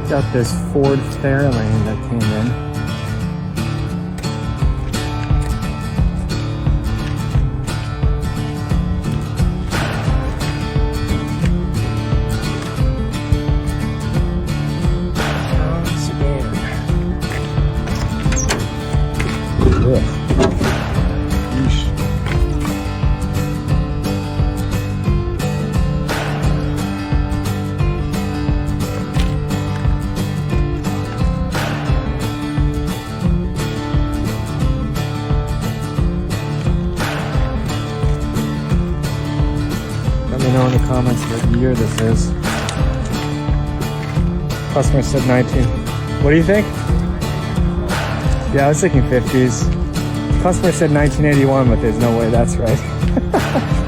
picked up this Ford Fairlane that came in. Let me know in the comments what year this is. Customer said 19. What do you think? Yeah, I was thinking 50s. Customer said 1981, but there's no way that's right.